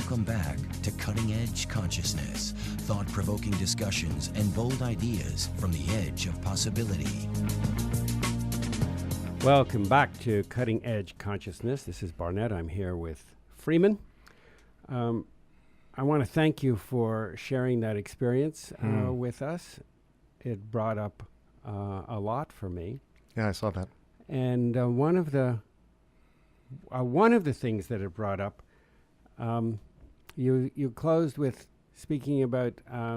Welcome back to Cutting Edge Consciousness, thought-provoking discussions and bold ideas from the edge of possibility. Welcome back to Cutting Edge Consciousness. This is Barnett. I'm here with Freeman. I want to thank you for sharing that experience with us. It brought up a lot for me. Yeah, I saw that. And one of the things that it brought up, you closed with speaking about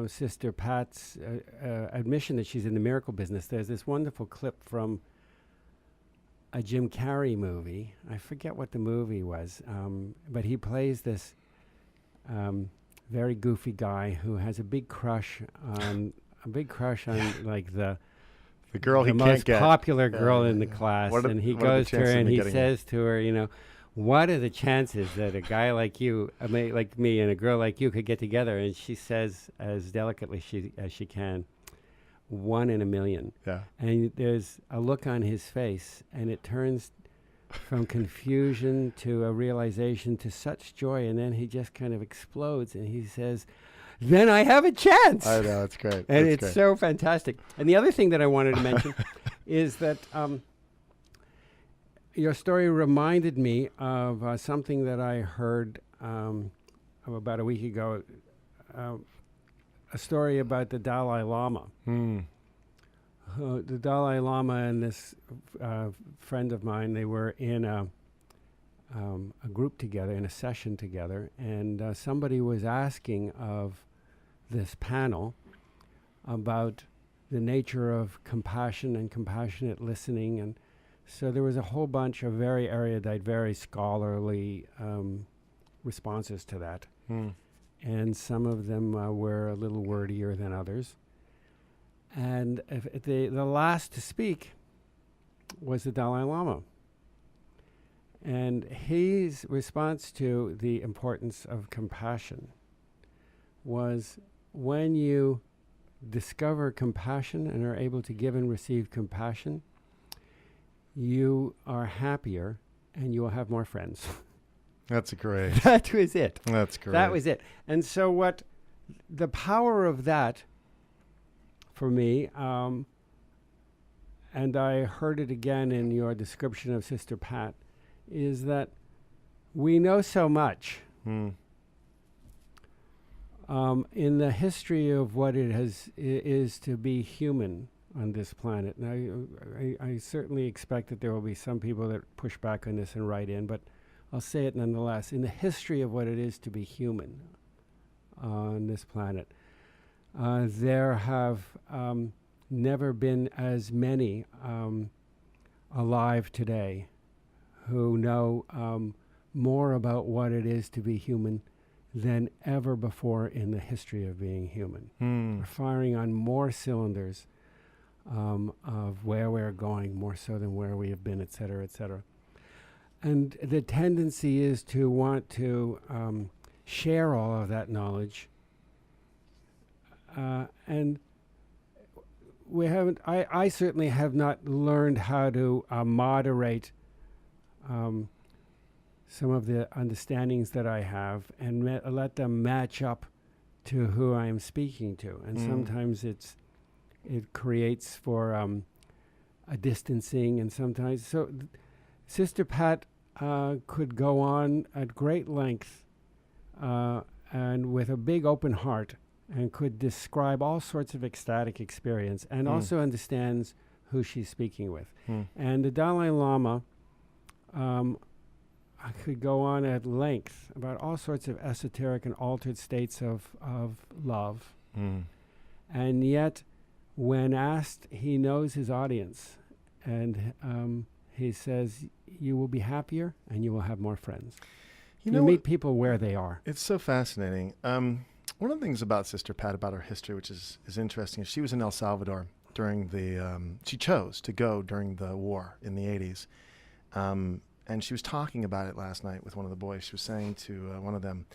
Sister Pat's admission that she's in the miracle business. There's this wonderful clip from a Jim Carrey movie. I forget what the movie was, but he plays this very goofy guy who has a big crush on like the girl he can't most get. popular girl in the class, and he goes to her and he says to her, you know, what are the chances that a guy like you, like me, and a girl like you could get together? And she says, as delicately as she can, 1 in a million. Yeah. And there's a look on his face, and it turns from confusion to a realization to such joy, and then he just kind of explodes, and he says, then I have a chance. I know, it's great. And it's so fantastic. And the other thing that I wanted to mention is that your story reminded me of something that I heard about a week ago, a story about the Dalai Lama. The Dalai Lama and this friend of mine, they were in a group together, in a session together, and somebody was asking of this panel about the nature of compassion and compassionate listening. And so there was a whole bunch of very erudite, very scholarly responses to that. And some of them were a little wordier than others. And the last to speak was the Dalai Lama. And his response to the importance of compassion was, when you discover compassion and are able to give and receive compassion, you are happier and you will have more friends. That's great. That was it. That's great. That was it. And so what the power of that for me, and I heard it again in your description of Sister Pat, is that we know so much in the history of what it is to be human on this planet. And I certainly expect that there will be some people that push back on this and write in, but I'll say it nonetheless. In the history of what it is to be human on this planet, there have never been as many alive today who know more about what it is to be human than ever before in the history of being human. We're firing on more cylinders of where we're going, more so than where we have been, et cetera, et cetera. And the tendency is to want to share all of that knowledge. And we haven't, I certainly have not learned how to moderate some of the understandings that I have and let them match up to who I am speaking to. And sometimes it creates for a distancing, and sometimes, so Sister Pat could go on at great length and with a big open heart, and could describe all sorts of ecstatic experience, and also understands who she's speaking with. And the Dalai Lama I could go on at length about all sorts of esoteric and altered states of love. And yet, when asked, he knows his audience, and he says, you will be happier and you will have more friends. You meet people where they are. It's so fascinating. One of the things about Sister Pat, about her history, which is interesting, is she was in El Salvador during the, she chose to go during the war in the 80s. And she was talking about it last night with one of the boys. She was saying to one of them,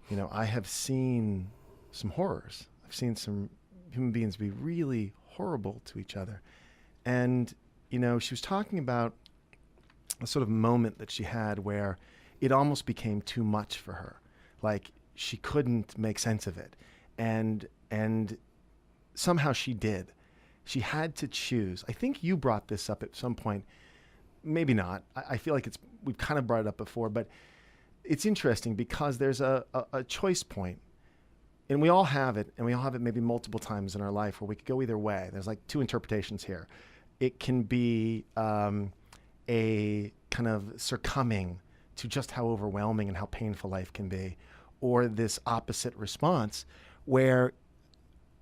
you know, I have seen some horrors. I've seen some human beings be really horrible to each other. And, you know, she was talking about a sort of moment that she had where it almost became too much for her. like she couldn't make sense of it. And somehow she did. She had to choose. I think you brought this up at some point. Maybe not. I feel like we've kind of brought it up before, but it's interesting because there's a choice point, and we all have it, and we all have it maybe multiple times in our life where we could go either way. There's like two interpretations here. It can be a kind of succumbing to just how overwhelming and how painful life can be, or this opposite response where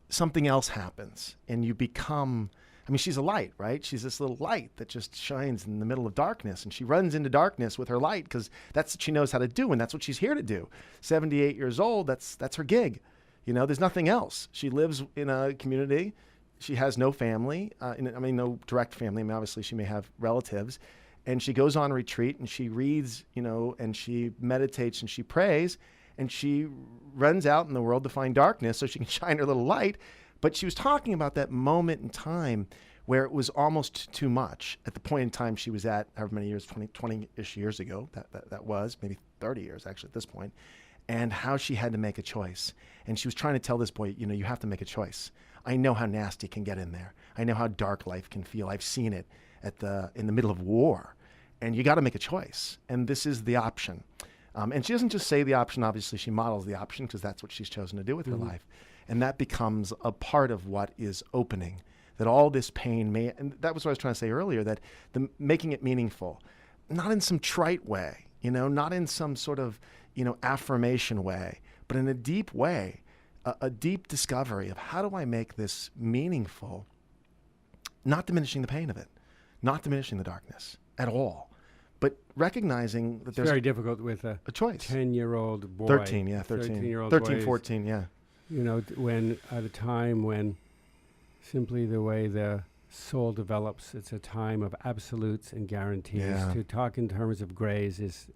something else happens and you become, I mean, she's a light, right? She's this little light that just shines in the middle of darkness, and she runs into darkness with her light because that's what she knows how to do, and that's what she's here to do. 78 years old, that's her gig. You know, there's nothing else. She lives in a community. She has no family. No direct family. I mean, obviously she may have relatives, and she goes on retreat and she reads, and she meditates and she prays, and she runs out in the world to find darkness so she can shine her little light. But she was talking about that moment in time where it was almost too much at the point in time she was at, however many years, 20-ish years ago, that was, maybe 30 years actually at this point, and how she had to make a choice. And she was trying to tell this boy, you have to make a choice. I know how nasty it can get in there. I know how dark life can feel. I've seen it in the middle of war. And you got to make a choice. And this is the option. And she doesn't just say the option. Obviously, she models the option because that's what she's chosen to do with her life. And that becomes a part of what is opening, that all this pain and that was what I was trying to say earlier, that making it meaningful, not in some trite way, not in some sort of, affirmation way, but in a deep way, a deep discovery of how do I make this meaningful, not diminishing the pain of it, not diminishing the darkness at all, but recognizing that there's very difficult with a choice. 10-year-old boy. 13, yeah, 13. 13-year-old 13, boys, 14, yeah. When at a time when simply the way the soul develops, it's a time of absolutes and guarantees. Yeah. To talk in terms of grays is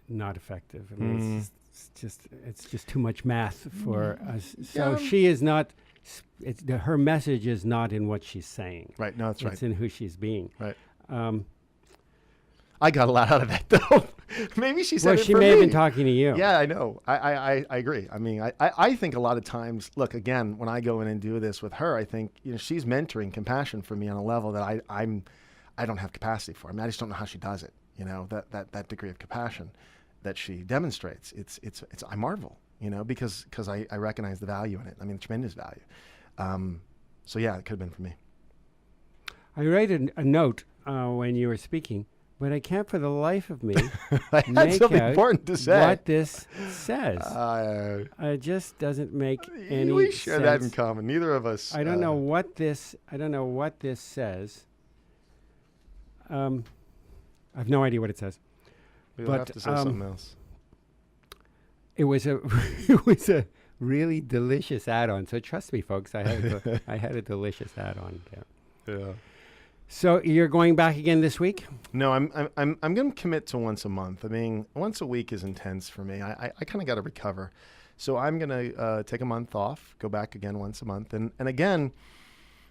not effective. I mean, it's just too much math for us. So she is not. Her message is not in what she's saying. Right. No, that's right. It's in who she's being. Right. I got a lot out of that, though. Maybe she said it for me. She may have been talking to you. Yeah, I know. I agree. I mean, I think a lot of times, look, again, when I go in and do this with her, I think, she's mentoring compassion for me on a level that I don't have capacity for. I mean, I just don't know how she does it. That degree of compassion that she demonstrates. I marvel, because I recognize the value in it. I mean, tremendous value. So yeah, it could have been for me. I wrote a note when you were speaking, but I can't for the life of me I had make something out important to say. what this says. It just doesn't make any we share sense. that in common. Neither of us. I don't know what this says. I have no idea what it says. We'll have to say something else. It was a really delicious add-on. So trust me, folks. I had a delicious add-on there. Yeah. So you're going back again this week? No, I'm going to commit to once a month. I mean, once a week is intense for me. I kind of got to recover. So I'm going to take a month off, go back again once a month. And again,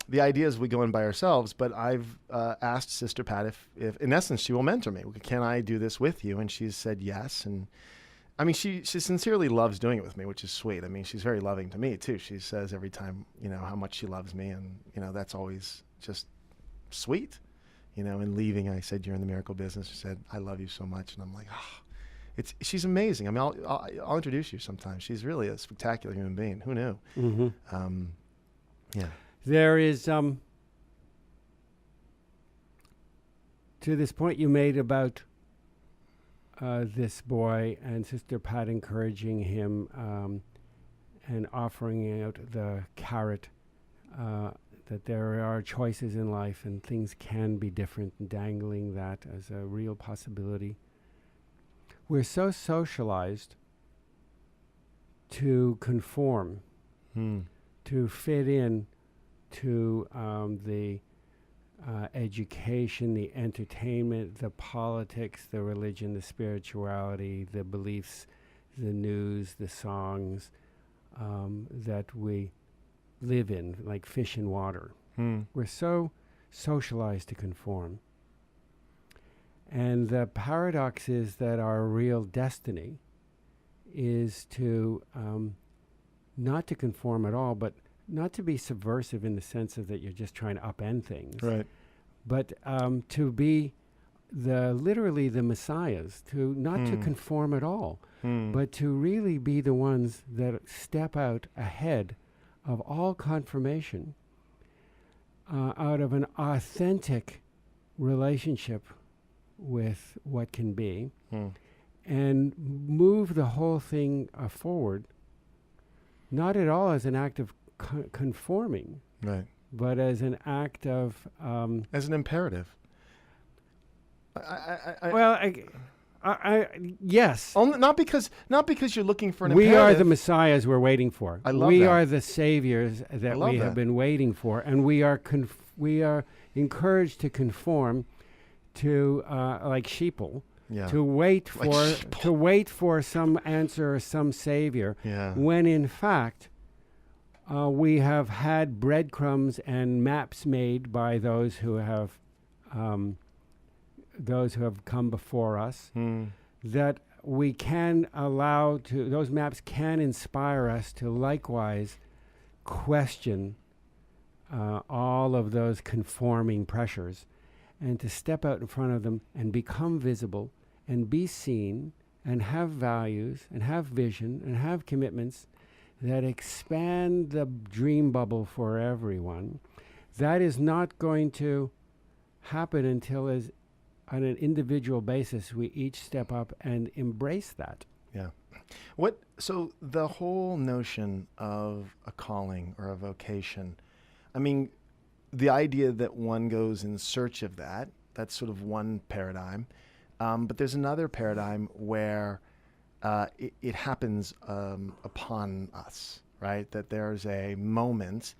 the idea is we go in by ourselves, but I've asked Sister Pat if in essence she will mentor me. Can I do this with you? And she's said yes. And I mean, she sincerely loves doing it with me, which is sweet. I mean, she's very loving to me too. She says every time, how much she loves me, and that's always just sweet. In leaving, I said, "You're in the miracle business." She said, "I love you so much," and I'm like, she's amazing. I mean, I'll introduce you sometime. She's really a spectacular human being. Who knew? Mm-hmm. Yeah. There is to this point you made about this boy and Sister Pat encouraging him and offering out the carrot that there are choices in life and things can be different, and dangling that as a real possibility. We're so socialized to conform, to fit in to the education, the entertainment, the politics, the religion, the spirituality, the beliefs, the news, the songs that we live in, like fish in water. We're so socialized to conform. And the paradox is that our real destiny is to not to conform at all, but not to be subversive in the sense of that you're just trying to upend things, Right. but to be literally the messiahs, to not to conform at all, but to really be the ones that step out ahead of all confirmation, out of an authentic relationship with what can be, and move the whole thing forward, not at all as an act of conforming, Right. but as an act of As an imperative. yes. Not because you're looking for an We imperative. are the messiahs we're waiting for. I love we that. are the saviors that love we have that. been waiting for, and we are encouraged to conform to like sheeple, Yeah. to wait Like for sheeple. some answer or some savior, Yeah. when in fact we have had breadcrumbs and maps made by those who have come before us, that we can allow to, those maps can inspire us to likewise question all of those conforming pressures, and to step out in front of them and become visible and be seen and have values and have vision and have commitments that expand the dream bubble for everyone. That is not going to happen until, as on an individual basis, we each step up and embrace that. Yeah. So the whole notion of a calling or a vocation, I mean, the idea that one goes in search of that's sort of one paradigm. But there's another paradigm where it happens upon us, right? That there's a moment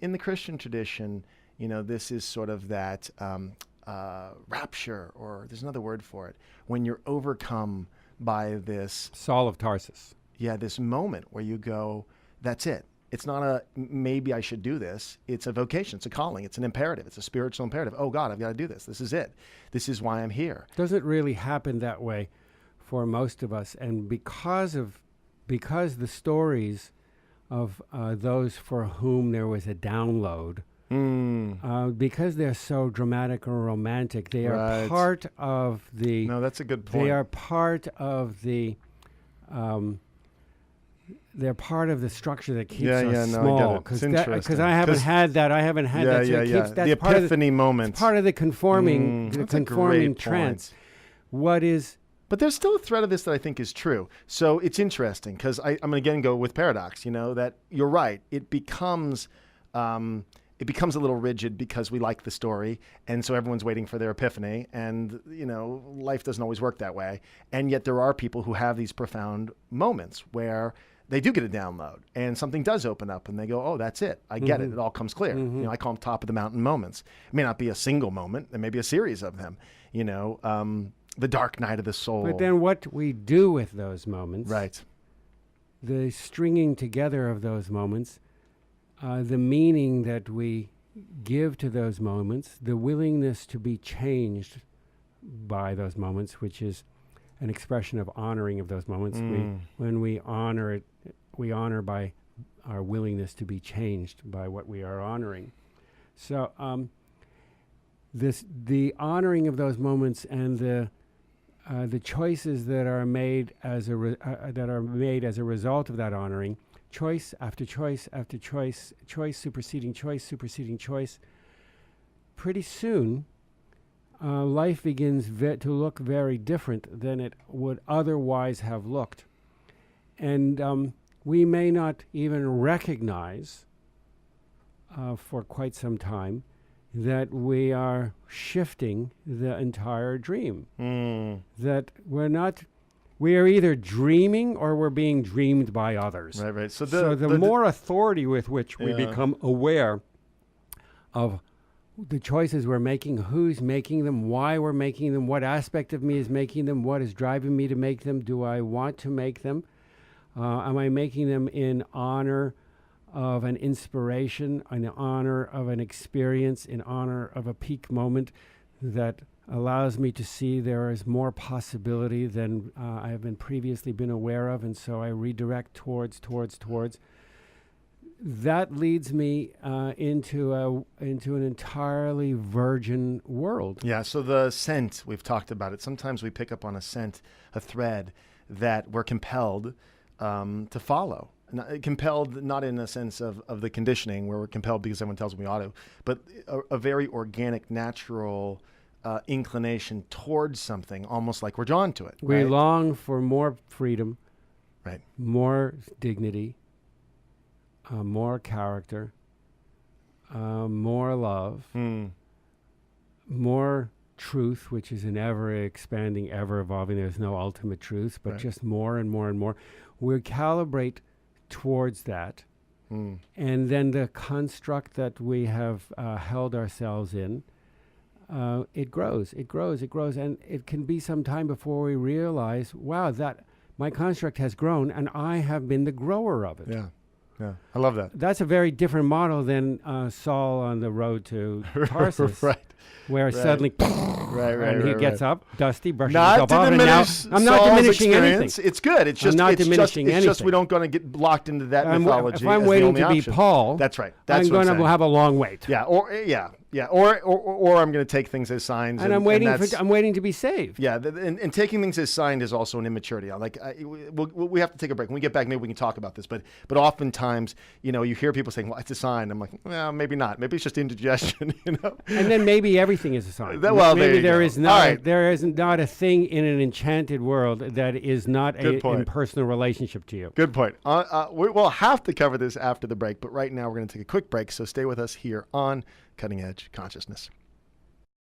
in the Christian tradition, this is sort of that rapture, or there's another word for it, when you're overcome by this Saul of Tarsus. Yeah, this moment where you go, that's it. It's not a maybe I should do this. It's a vocation. It's a calling. It's an imperative. It's a spiritual imperative. Oh God, I've got to do this. This is it. This is why I'm here. Doesn't really happen that way for most of us, and because the stories of those for whom there was a download, because they're so dramatic or romantic, they are part of the. No, that's a good point. They are part of the. They're part of the structure that keeps us small. Because I haven't had that. I haven't had that. So it keeps, that's the part epiphany moment. It's part of the conforming, that's a conforming great trance. Point. But there's still a thread of this that I think is true. So it's interesting because I'm going to again go with paradox. That you're right. It becomes a little rigid because we like the story, and so everyone's waiting for their epiphany. And life doesn't always work that way. And yet there are people who have these profound moments where they do get a download and something does open up and they go, oh, that's it. I get it. It all comes clear. I call them top of the mountain moments. It may not be a single moment. There may be a series of them, the dark night of the soul. But then what we do with those moments, right? The stringing together of those moments, the meaning that we give to those moments, the willingness to be changed by those moments, which is an expression of honoring of those moments. When we honor it, we honor by our willingness to be changed by what we are honoring. So the honoring of those moments and the choices that are made as a result of that honoring, choice after choice after choice, choice superseding choice, pretty soon life begins to look very different than it would otherwise have looked. And we may not even recognize for quite some time that we are shifting the entire dream. That we are either dreaming or we're being dreamed by others. Right. So the more authority with which we become aware of the choices we're making, who's making them, why we're making them, what aspect of me is making them, what is driving me to make them, do I want to make them? Am I making them in honor of an inspiration, in honor of an experience, in honor of a peak moment that allows me to see there is more possibility than I have been previously been aware of, and so I redirect towards. That leads me into an entirely virgin world. Yeah, so the scent, we've talked about it. Sometimes we pick up on a scent, a thread that we're compelled to follow. Compelled not in a sense of the conditioning where we're compelled because everyone tells me we ought to, but a very organic, natural inclination towards something, almost like we're drawn to it. We long for more freedom, right? More dignity, more character, more love, more truth, which is an ever-expanding, ever-evolving. There's no ultimate truth, but just more and more and more. We calibrate towards that. And then the construct that we have held ourselves in, it grows. And it can be some time before we realize, wow, that my construct has grown and I have been the grower of it. Yeah, I love that. That's a very different model than Saul on the road to Tarsus, where suddenly, he gets up, dusty, brushes himself off, and now I'm not diminishing anything. It's good. It's just not diminishing anything. It's just we don't going to get locked into that mythology. If I'm waiting to be Paul, that's right. I'm going to have a long wait. Or I'm going to take things as signs. And I'm waiting to be saved. Yeah, and taking things as signs is also an immaturity. We have to take a break. When we get back, maybe we can talk about this. But oftentimes, you hear people saying, "Well, it's a sign." I'm like, well, maybe not. Maybe it's just indigestion. And then maybe everything is a sign. Maybe there is not a thing in an enchanted world that is not an impersonal relationship to you. Good point. We'll have to cover this after the break, but right now we're going to take a quick break. So stay with us here on Cutting Edge Consciousness.